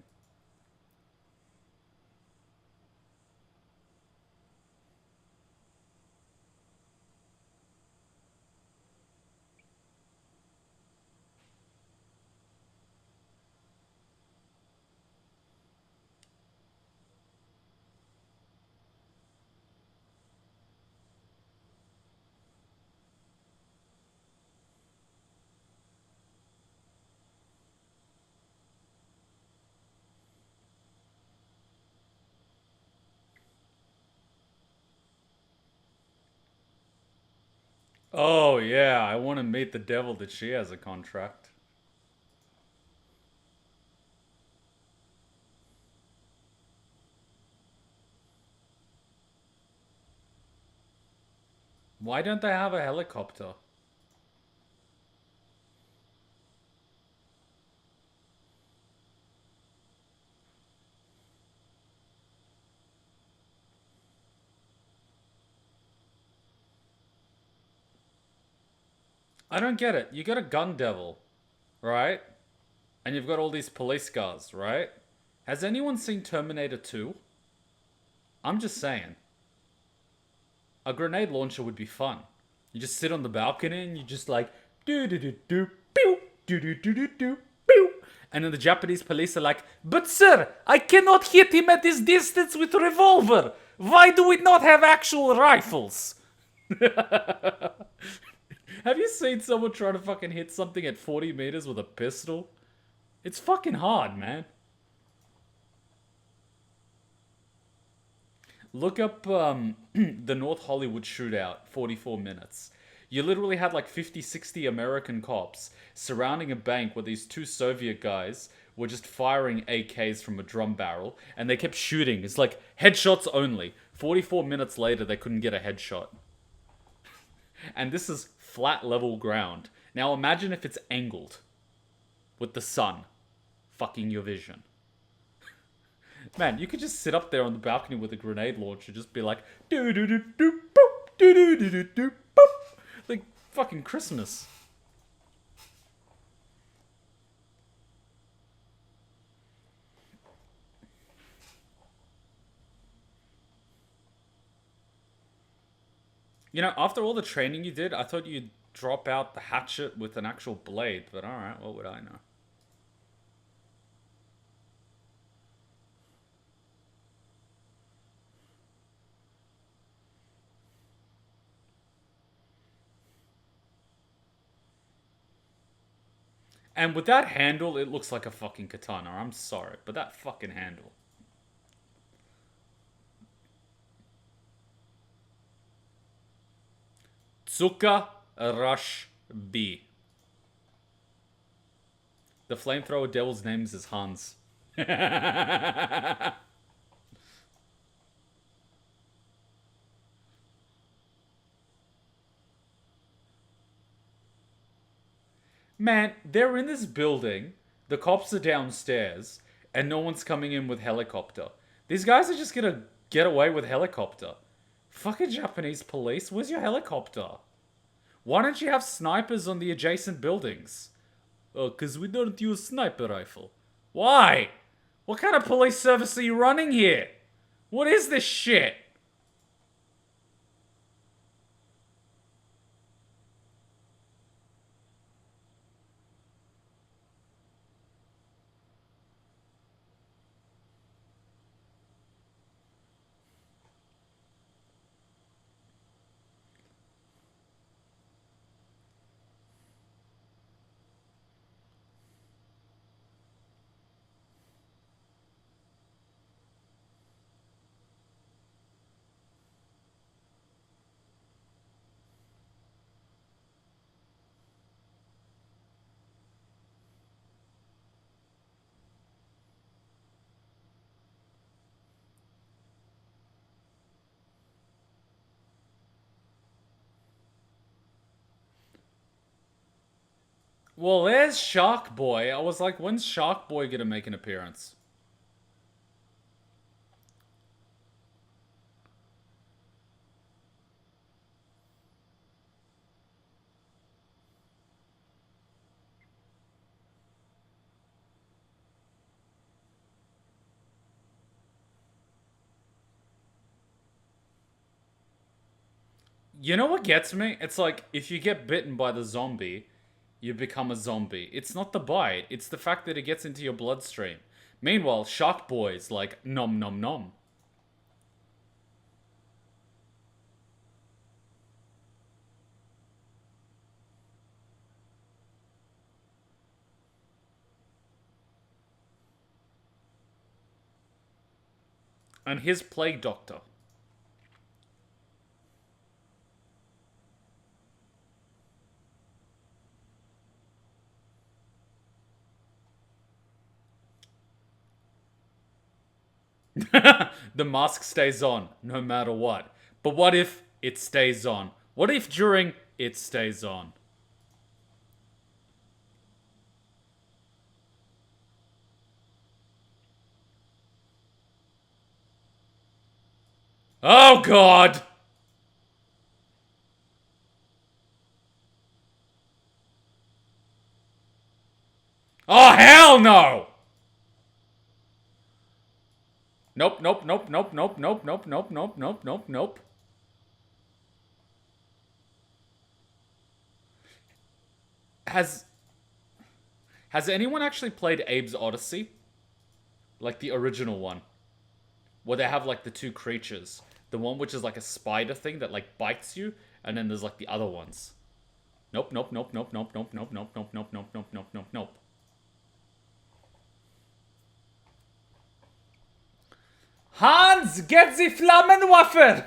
Oh, yeah, I want to meet the devil that she has a contract. Why don't they have a helicopter? I don't get it. You got a gun devil, right? And you've got all these police cars, right? Has anyone seen Terminator 2? I'm just saying. A grenade launcher would be fun. You just sit on the balcony and you just like do do do do pew do do do do do pew. And then the Japanese police are like, "But sir, I cannot hit him at this distance with a revolver. Why do we not have actual rifles?" Have you seen someone try to fucking hit something at 40 meters with a pistol? It's fucking hard, man. Look up the North Hollywood shootout, 44 minutes. You literally had like 50, 60 American cops surrounding a bank where these two Soviet guys were just firing AKs from a drum barrel and they kept shooting. It's like headshots only. 44 minutes later, they couldn't get a headshot. And this is flat level ground. Now imagine if it's angled with the sun fucking your vision. Man, you could just sit up there on the balcony with a grenade launcher, just be like, do do do do boop, do do do do do boop, like fucking Christmas. You know, after all the training you did, I thought you'd drop out the hatchet with an actual blade, but alright, what would I know? And with that handle, it looks like a fucking katana. I'm sorry, but that fucking handle. Tsuka Rush B. The flamethrower devil's name is Hans. Man, they're in this building, the cops are downstairs, and no one's coming in with helicopter. These guys are just gonna get away with helicopter. Fucking Japanese police, where's your helicopter? Why don't you have snipers on the adjacent buildings? Oh, cause we don't use sniper rifle. Why? What kind of police service are you running here? What is this shit? Well, there's Shark Boy. I was like, when's Shark Boy gonna make an appearance? You know what gets me? It's like, if you get bitten by the zombie, you become a zombie. It's not the bite, it's the fact that it gets into your bloodstream. Meanwhile, Shark Boy's like, nom nom nom. And his plague doctor. The mask stays on, no matter what. But what if it stays on? What if during it stays on? Oh god! Oh hell no! Nope, nope, nope, nope, nope, nope, nope, nope, nope, nope, nope, nope. Has anyone actually played Abe's Odyssey? Like the original one. Where they have like the two creatures. The one which is like a spider thing that like bites you, and then there's like the other ones. Nope, nope, nope, nope, nope, nope, nope, nope, nope, nope, nope, nope, nope, nope, nope. Hans, get the Flammenwaffe!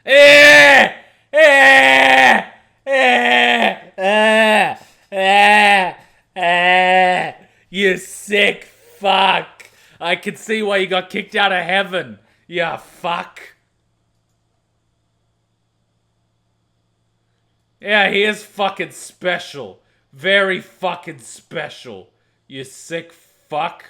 Eh! Eh! Eh! Eh! Eh! Eh! You sick fuck! I can see why you got kicked out of heaven. You fuck. Yeah, he is fucking special. Very fucking special. You sick fuck.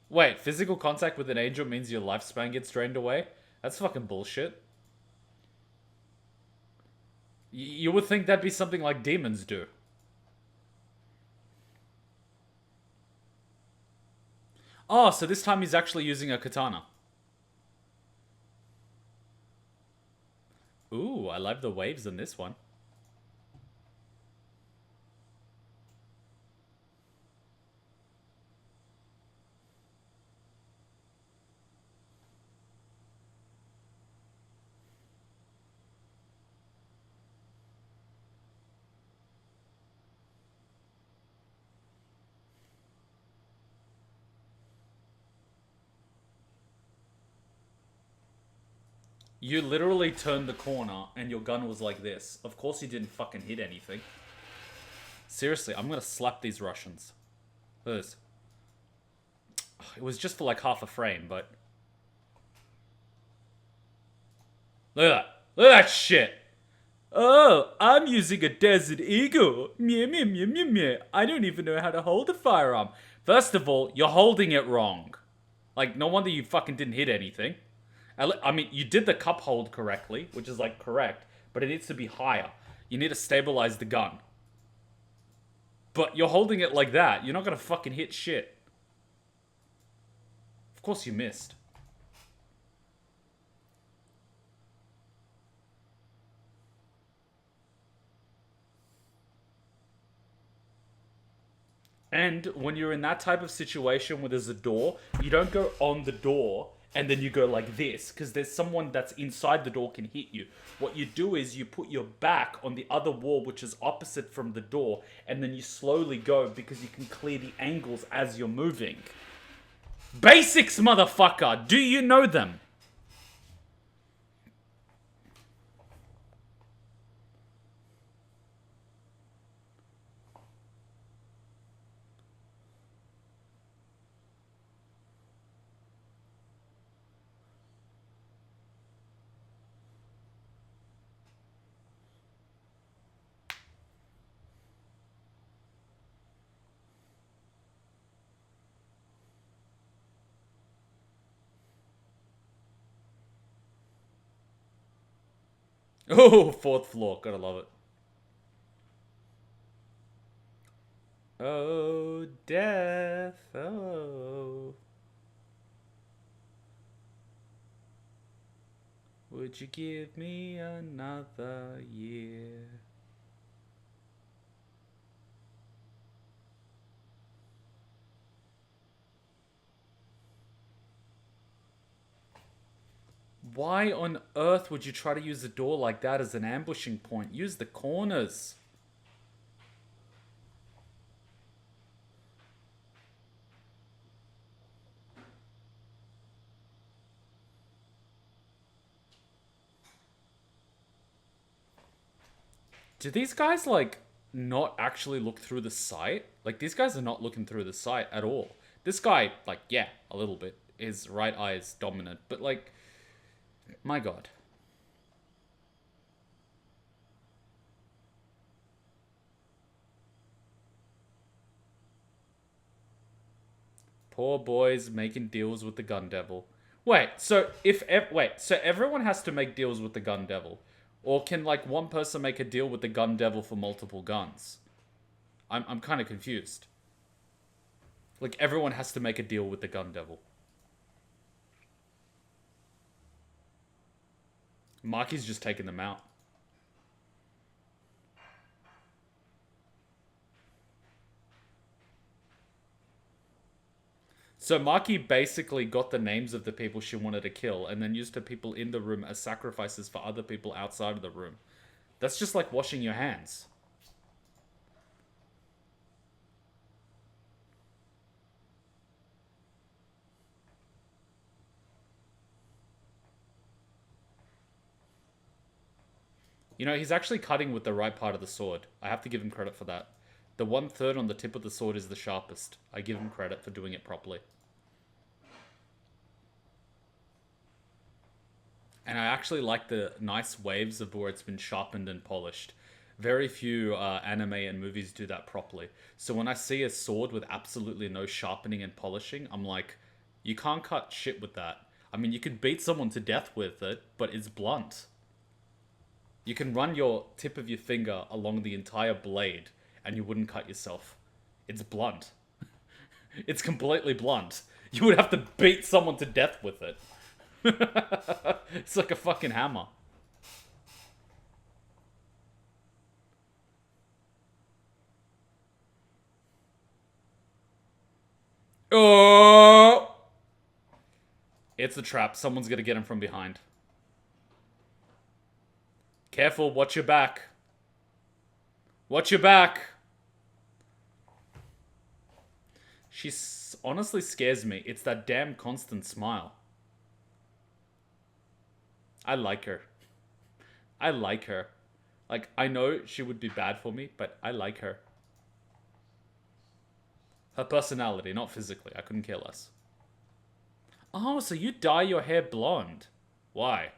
Wait, physical contact with an angel means your lifespan gets drained away? That's fucking bullshit. You would think that'd be something like demons do. Oh, so this time he's actually using a katana. Ooh, I love the waves in this one. You literally turned the corner and your gun was like this. Of course you didn't fucking hit anything. Seriously, I'm gonna slap these Russians. Look at this. It was just for like half a frame, but... Look at that. Look at that shit. Oh, I'm using a Desert Eagle. Meh, meh, meh, meh, meh. I don't even know how to hold a firearm. First of all, you're holding it wrong. Like, no wonder you fucking didn't hit anything. I mean, you did the cup hold correctly, which is like correct, but it needs to be higher. You need to stabilize the gun. But you're holding it like that. You're not gonna fucking hit shit. Of course you missed. And when you're in that type of situation where there's a door, you don't go on the door and then you go like this, because there's someone that's inside the door can hit you. What you do is you put your back on the other wall, which is opposite from the door, and then you slowly go because you can clear the angles as you're moving. Basics, motherfucker! Do you know them? Oh, fourth floor. Gotta love it. Oh, death. Oh. Would you give me another year? Why on earth would you try to use the door like that as an ambushing point? Use the corners. Do these guys, like, not actually look through the sight? Like, these guys are not looking through the sight at all. This guy, like, yeah, a little bit. His right eye is dominant. But, like, my god. Poor boys making deals with the gun devil. Wait, so so everyone has to make deals with the gun devil? Or can, like, one person make a deal with the gun devil for multiple guns? I'm kind of confused. Like, everyone has to make a deal with the gun devil. Maki's just taking them out. So Maki basically got the names of the people she wanted to kill and then used the people in the room as sacrifices for other people outside of the room. That's just like washing your hands. You know, he's actually cutting with the right part of the sword. I have to give him credit for that. The 1/3 on the tip of the sword is the sharpest. I give him credit for doing it properly. And I actually like the nice waves of where it's been sharpened and polished. Very few anime and movies do that properly. So when I see a sword with absolutely no sharpening and polishing, I'm like, you can't cut shit with that. I mean, you could beat someone to death with it, but it's blunt. You can run your tip of your finger along the entire blade and you wouldn't cut yourself. It's blunt. It's completely blunt. You would have to beat someone to death with it. It's like a fucking hammer. Oh! It's a trap. Someone's gonna get him from behind. Careful, watch your back. Watch your back. She honestly scares me. It's that damn constant smile. I like her. I like her. Like, I know she would be bad for me, but I like her. Her personality, not physically. I couldn't care less. Oh, so you dye your hair blonde. Why?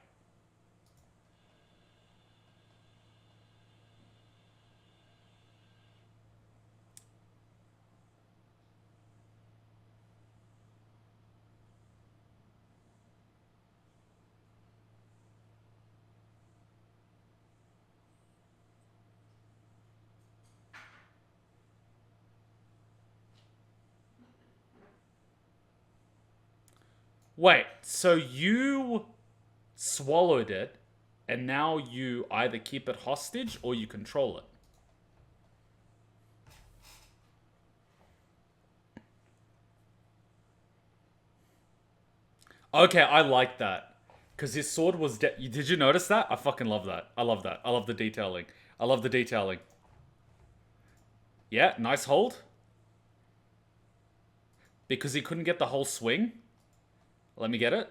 Wait, so you swallowed it, and now you either keep it hostage or you control it. Okay, I like that. Because his sword was... Did you notice that? I fucking love that. I love that. I love the detailing. I love the detailing. Yeah, nice hold. Because he couldn't get the whole swing. Let me get it.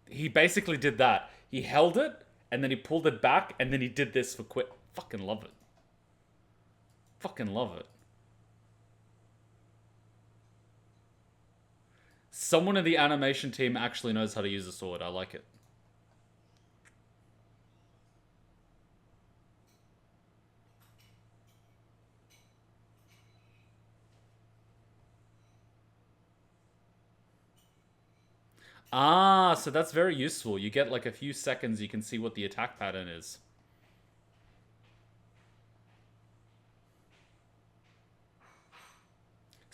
He basically did that. He held it, and then he pulled it back, and then he did this for quick. Fucking love it. Fucking love it. Someone in the animation team actually knows how to use a sword. I like it. Ah, so that's very useful. You get like a few seconds, you can see what the attack pattern is.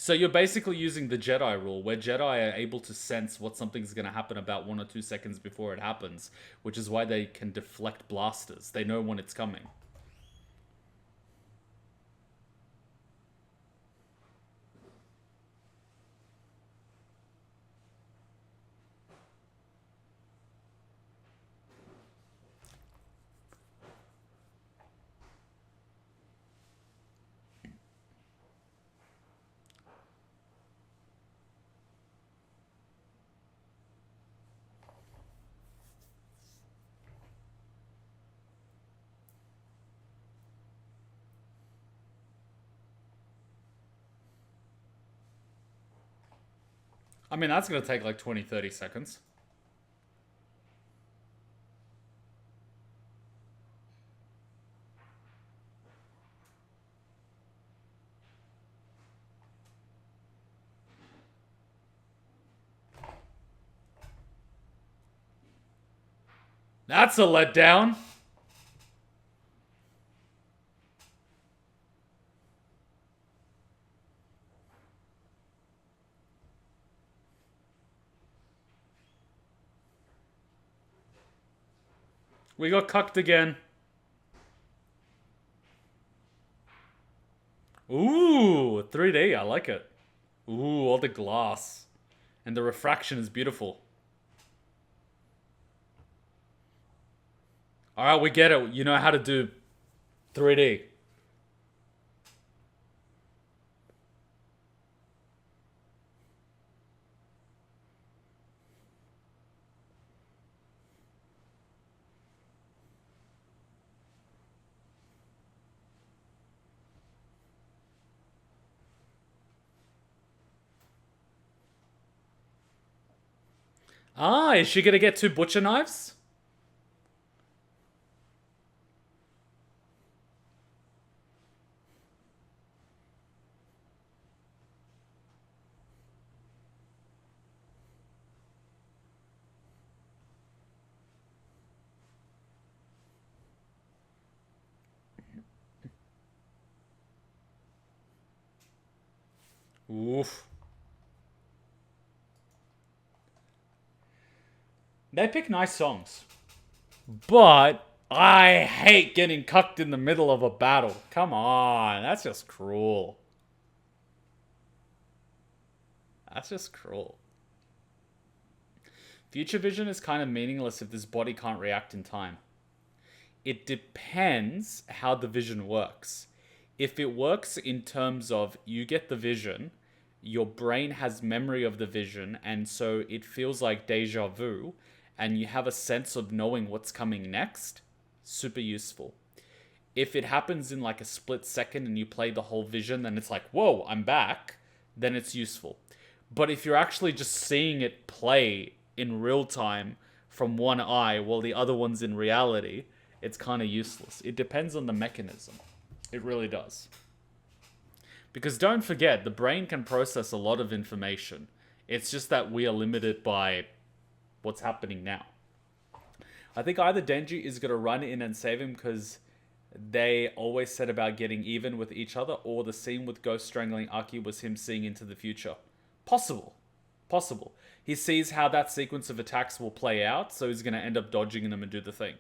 So you're basically using the Jedi rule, where Jedi are able to sense what something's going to happen about 1 or 2 seconds before it happens, which is why they can deflect blasters. They know when it's coming. I mean, that's going to take like 20, 30 seconds. That's a letdown. We got cucked again. Ooh, 3D, I like it. Ooh, all the glass. And the refraction is beautiful. Alright, we get it. You know how to do 3D. Ah, is she gonna get 2 butcher knives? Oof. They pick nice songs. But I hate getting cucked in the middle of a battle. Come on, that's just cruel. That's just cruel. Future vision is kind of meaningless if this body can't react in time. It depends how the vision works. If it works in terms of you get the vision, your brain has memory of the vision, and so it feels like deja vu, and you have a sense of knowing what's coming next, super useful. If it happens in like a split second and you play the whole vision, then it's like, whoa, I'm back, then it's useful. But if you're actually just seeing it play in real time from one eye while the other one's in reality, it's kind of useless. It depends on the mechanism. It really does. Because don't forget, the brain can process a lot of information. It's just that we are limited by what's happening now. I think either Denji is going to run in and save him because they always said about getting even with each other, or the scene with Ghost strangling Aki was him seeing into the future. Possible. Possible. He sees how that sequence of attacks will play out, so he's going to end up dodging them and do the thing.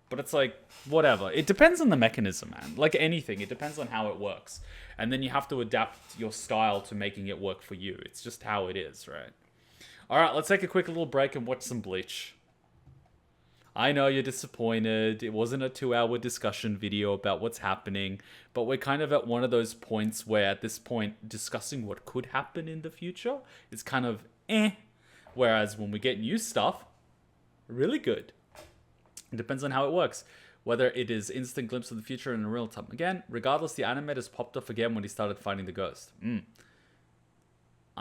But it's like, whatever. It depends on the mechanism, man. Like anything, it depends on how it works. And then you have to adapt your style to making it work for you. It's just how it is, right? Alright, let's take a quick little break and watch some Bleach. I know you're disappointed. It wasn't a 2-hour discussion video about what's happening, but we're kind of at one of those points where at this point, discussing what could happen in the future is kind of whereas when we get new stuff, really good. It depends on how it works. Whether it is instant glimpse of the future in real time. Again, regardless, the animators popped off again when he started fighting the ghost.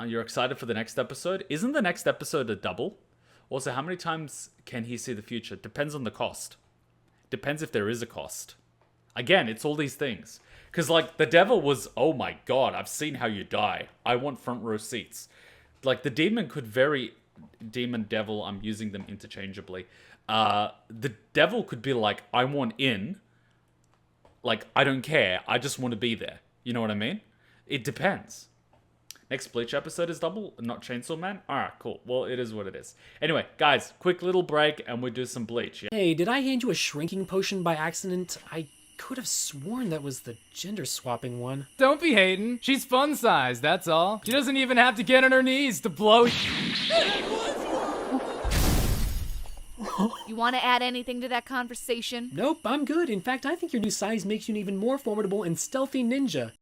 You're excited for the next episode? Isn't the next episode a double? Also, how many times can he see the future? Depends on the cost. Depends if there is a cost. Again, it's all these things. Because, like, the devil was, oh my god, I've seen how you die. I want front row seats. Like, the demon could demon, devil, I'm using them interchangeably. The devil could be like, I want in. Like, I don't care. I just want to be there. You know what I mean? It depends. Next Bleach episode is double, not Chainsaw Man? Alright, cool. Well, it is what it is. Anyway, guys, quick little break and we do some Bleach. Yeah? Hey, did I hand you a shrinking potion by accident? I could have sworn that was the gender swapping one. Don't be hating. She's fun size, that's all. She doesn't even have to get on her knees to blow. You want to add anything to that conversation? Nope, I'm good. In fact, I think your new size makes you an even more formidable and stealthy ninja.